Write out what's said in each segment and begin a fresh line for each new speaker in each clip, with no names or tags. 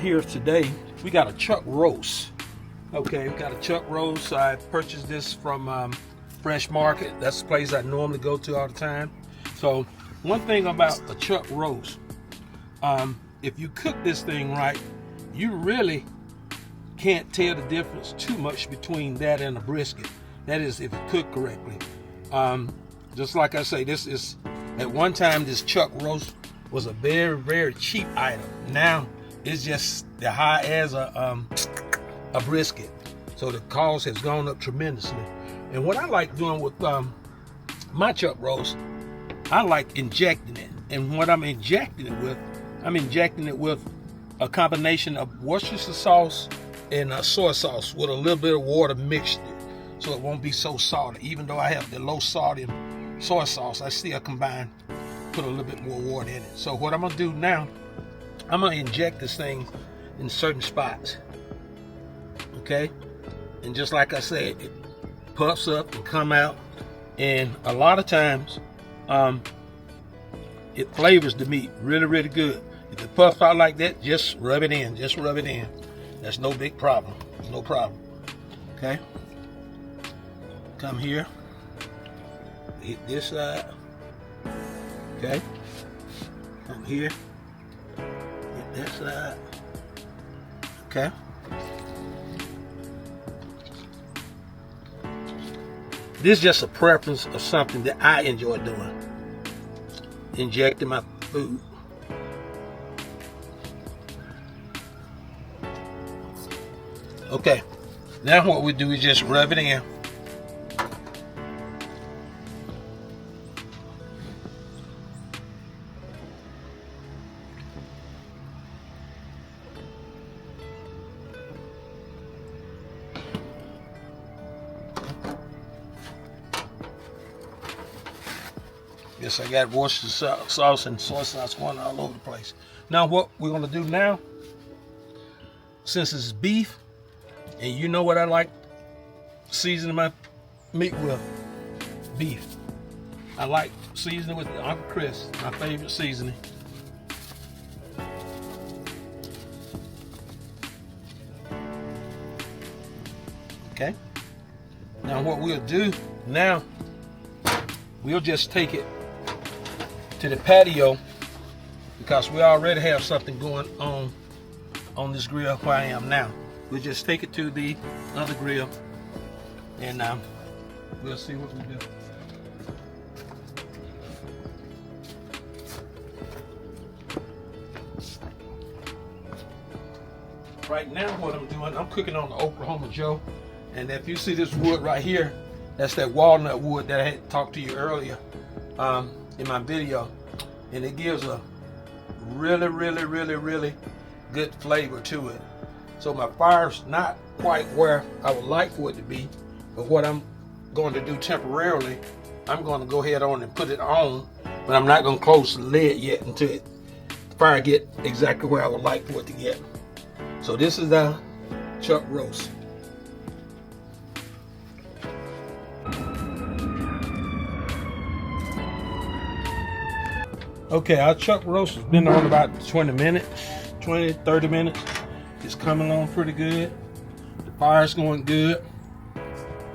here today. We got a chuck roast. Okay, we got a chuck roast. I purchased this from Fresh Market. That's the place I normally go to all the time. So one thing about a chuck roast, if you cook this thing right, you really can't tell the difference too much between that and a brisket. That is, if it's cooked correctly. Just like I say, this is, at one time, this chuck roast was a very, very cheap item. Now it's just the high as a brisket. So the cost has gone up tremendously. And what I like doing with my chuck roast, I like injecting it. And what I'm injecting it with a combination of Worcestershire sauce and soy sauce with a little bit of water mixed it, so it won't be so salty. Even though I have the low sodium soy sauce, I still put a little bit more water in it. So what I'm gonna do now, I'm gonna inject this thing in certain spots, okay? And just like I said, it puffs up and come out, and a lot of times it flavors the meat really, really good. If it puffs out like that, just rub it in, That's no big problem, no problem, okay? Come here, hit this side, okay? Come here, hit that side, okay? This is just a preference of something that I enjoy doing, injecting my food. Okay, now what we do is just rub it in. Yes, I got Worcestershire sauce and soy sauce going all over the place. Now what we're gonna do now, since it's beef, and you know what I like seasoning my meat with? Beef. I like seasoning with the Uncle Chris, my favorite seasoning. Okay. Now what we'll do now, we'll just take it to the patio, because we already have something going on this grill where I am now. We'll just take it to the other grill, and we'll see what we do. Right now what I'm doing, I'm cooking on the Oklahoma Joe, and if you see this wood right here, that's that walnut wood that I had talked to you earlier in my video, and it gives a really, really, really, really good flavor to it. So my fire's not quite where I would like for it to be, but what I'm going to do temporarily, I'm going to go ahead on and put it on, but I'm not going to close the lid yet until the fire get exactly where I would like for it to get. So this is the chuck roast. Okay, our chuck roast has been on about 20 minutes, 20, 30 minutes. It's coming on pretty good. The fire's going good.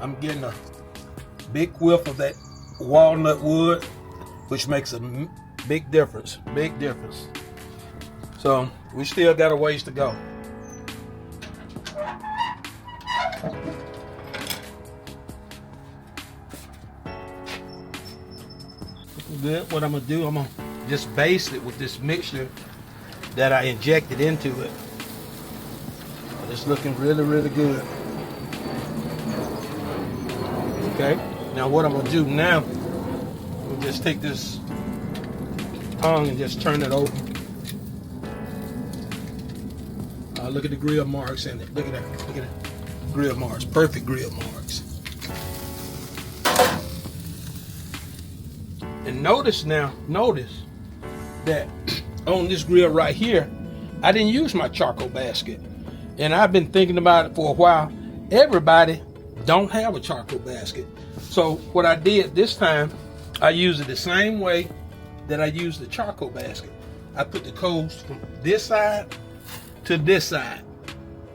I'm getting a big whiff of that walnut wood, which makes a big difference, So we still got a ways to go. Good. What I'm gonna do, I'm gonna just baste it with this mixture that I injected into it. It's looking really, really good. Okay, now what I'm gonna do now, we'll just take this tongue and just turn it over. Look at the grill marks in it. Look at that grill marks, perfect grill marks. And notice that on this grill right here, I didn't use my charcoal basket. And I've been thinking about it for a while. Everybody don't have a charcoal basket. So what I did this time, I used it the same way that I used the charcoal basket. I put the coals from this side to this side.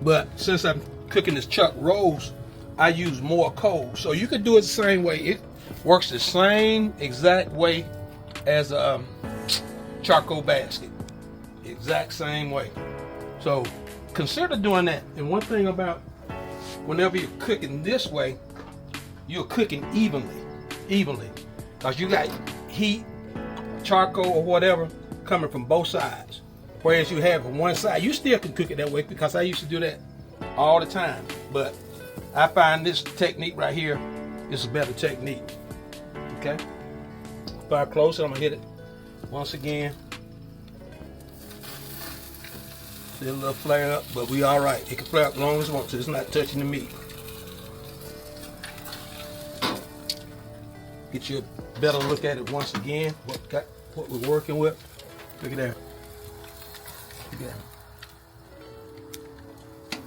But since I'm cooking this chuck roast, I use more coal. So you could do it the same way. It works the same exact way as a charcoal basket. Exact same way. So consider doing that. And one thing about whenever you're cooking this way, you're cooking evenly. Because you got heat, charcoal or whatever coming from both sides. Whereas you have on one side, you still can cook it that way, because I used to do that all the time. But I find this technique right here is a better technique. Okay? Fire close, I'm gonna hit it once again. See a little flare up, but we all right. It can flare up as long as it wants to. It's not touching the meat. Get you a better look at it once again. What we're working with. Look at that. Look at that.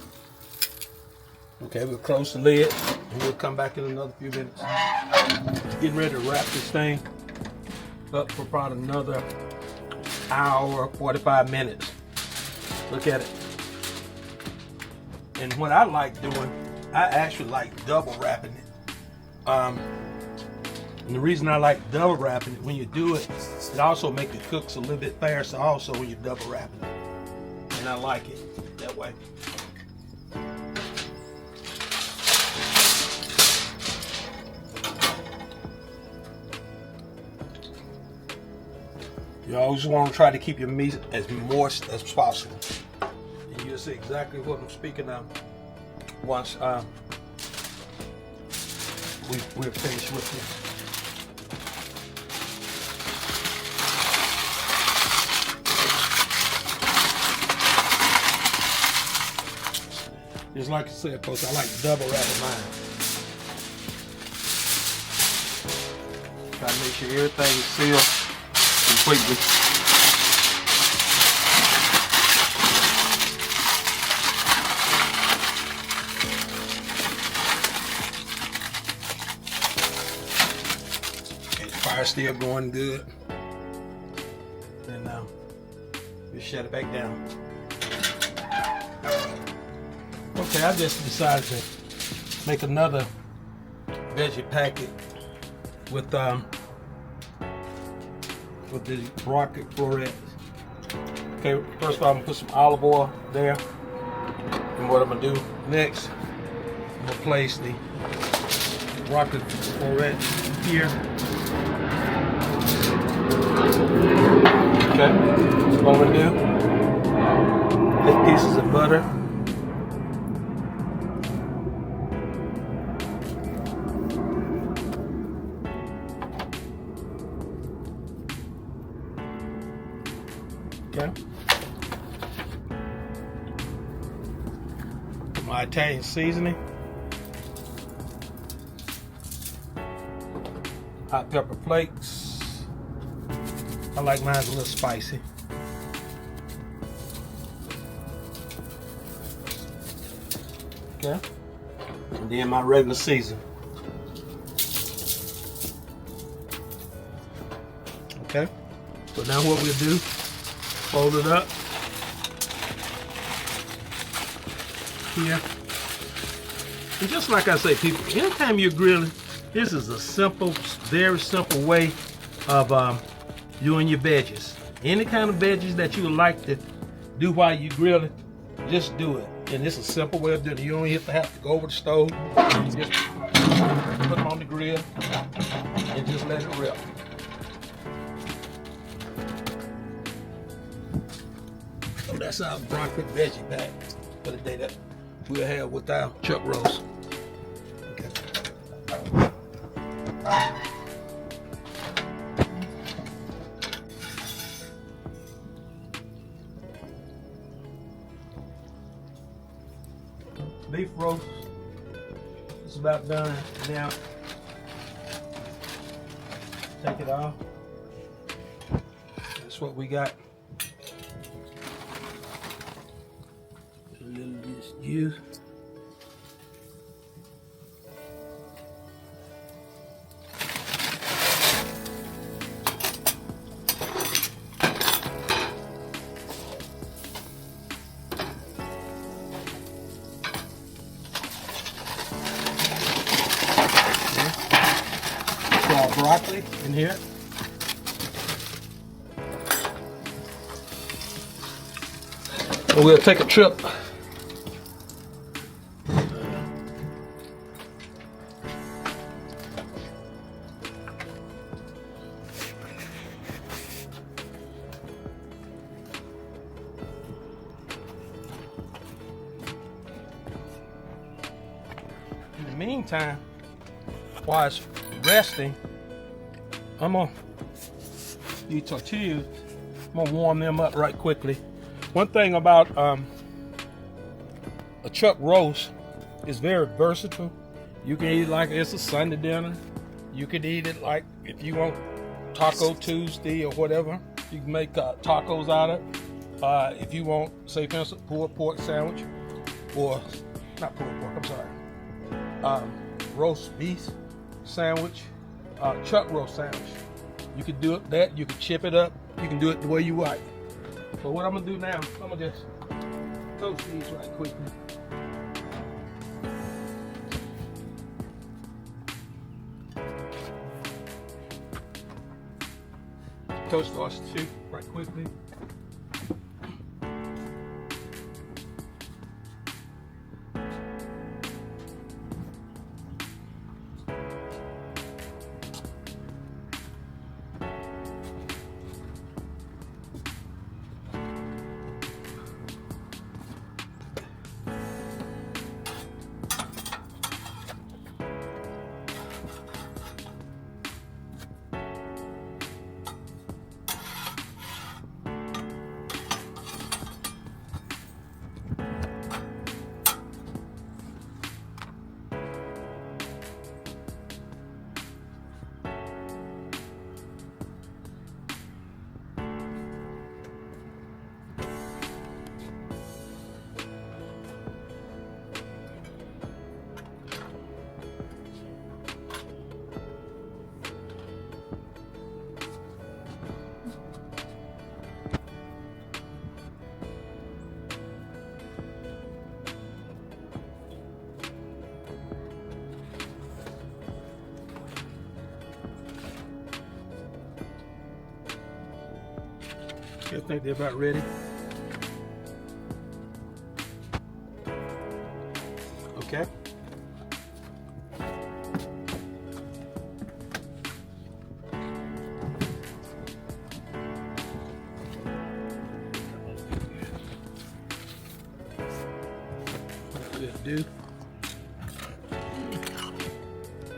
Okay, we'll close the lid and we'll come back in another few minutes. Getting ready to wrap this thing up for probably another hour, 45 minutes. Look at it. And what I like doing, I actually like double wrapping it. And the reason I like double wrapping it, when you do it, it also makes the cooks a little bit faster also when you're double wrapping it. And I like it that way. You always want to try to keep your meat as moist as possible. And you'll see exactly what I'm speaking of once we're finished with this. Just like I said, folks, I like double wrapping mine. Try to make sure everything is sealed completely. Okay, the fire's still going good. And now we shut it back down. Okay, I just decided to make another veggie packet with the Brisket florets. Okay, first of all, I'm gonna put some olive oil there. And what I'm gonna do next, I'm gonna place the Brisket floret here. Okay, that's what I'm gonna do. Take pieces of butter. Okay. My Italian seasoning. Hot pepper flakes. I like mine a little spicy. Okay. And then my regular season. Okay. So now what we'll do, fold it up here. And just like I say, people, anytime you're grilling, this is a simple, very simple way of doing your veggies. Any kind of veggies that you would like to do while you're grilling, just do it. And it's a simple way of doing it. You don't have to go over the stove. You just put them on the grill and just let it rip. So that's our Brisket veggie pack for the day that we'll have with our chuck roast. Okay. Beef roast is about done now. Take it off. That's what we got. A little of this juice. broccoli in here. And we'll take a trip. In the meantime, while it's resting, I'm gonna use tortillas. I'm gonna warm them up right quickly. One thing about a chuck roast is very versatile. You can eat it like it's a Sunday dinner. You could eat it like if you want Taco Tuesday or whatever. You can make tacos out of it. If you want, say for instance, pulled pork sandwich, or not pulled pork, I'm sorry, roast beef sandwich, chuck roast sandwich. You could do it that, you could chip it up, you can do it the way you like. So what I'm gonna do now, I'm gonna just toast these right quickly. Toast ours too, right quickly. I think they're about ready. Okay. What we'll do,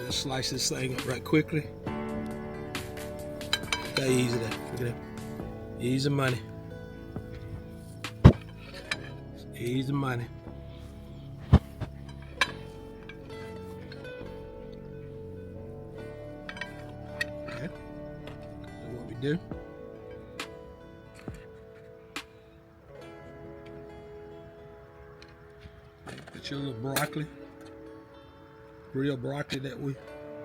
just slice this thing up right quickly. Look how easy that. Look at that. Easy money. Easy money. Okay. So what we do? Put your little broccoli, real broccoli that we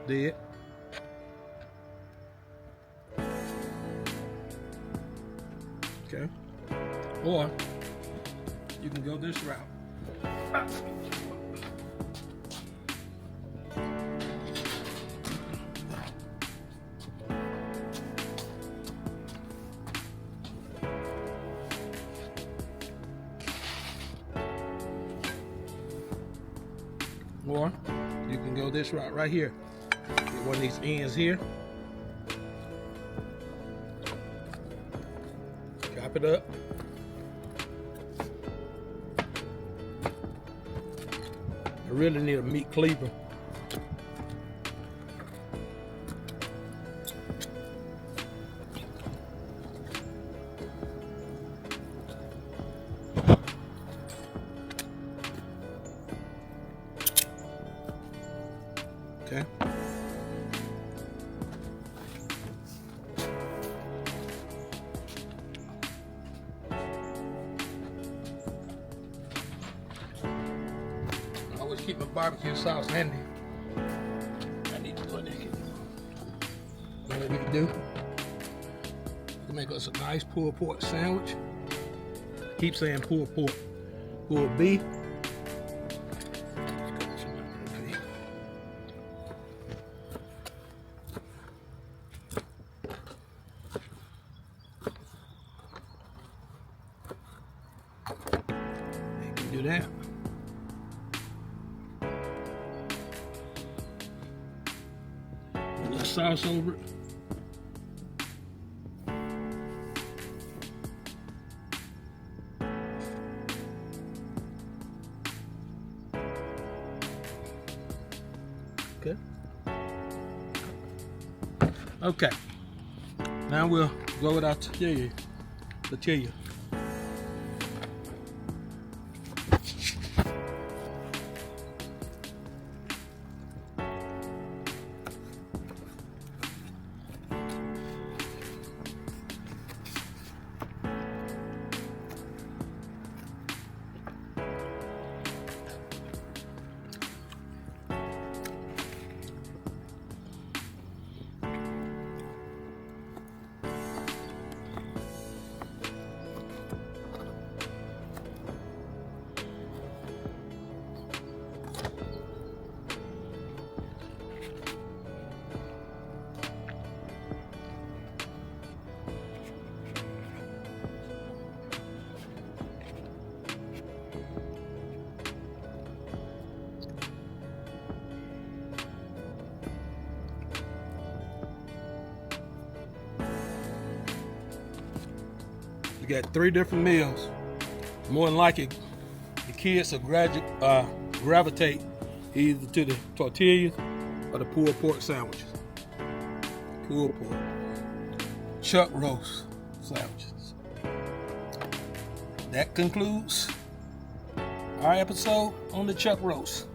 did. Okay. Or you can go this route. Or you can go this route right here. Get one of these ends here. Chop it up. I really need a meat cleaver. Okay. I always keep my barbecue sauce handy. I need to put it in. What we can do? We can make us a nice pulled pork sandwich. Keep saying pulled pork. Pulled beef. Do that. A little sauce over it. Okay. Okay. Now we'll go with our tortilla. You got 3 different meals. More than likely, the kids will gravitate either to the tortillas or the pulled pork sandwiches. Pulled pork, chuck roast sandwiches. That concludes our episode on the chuck roast.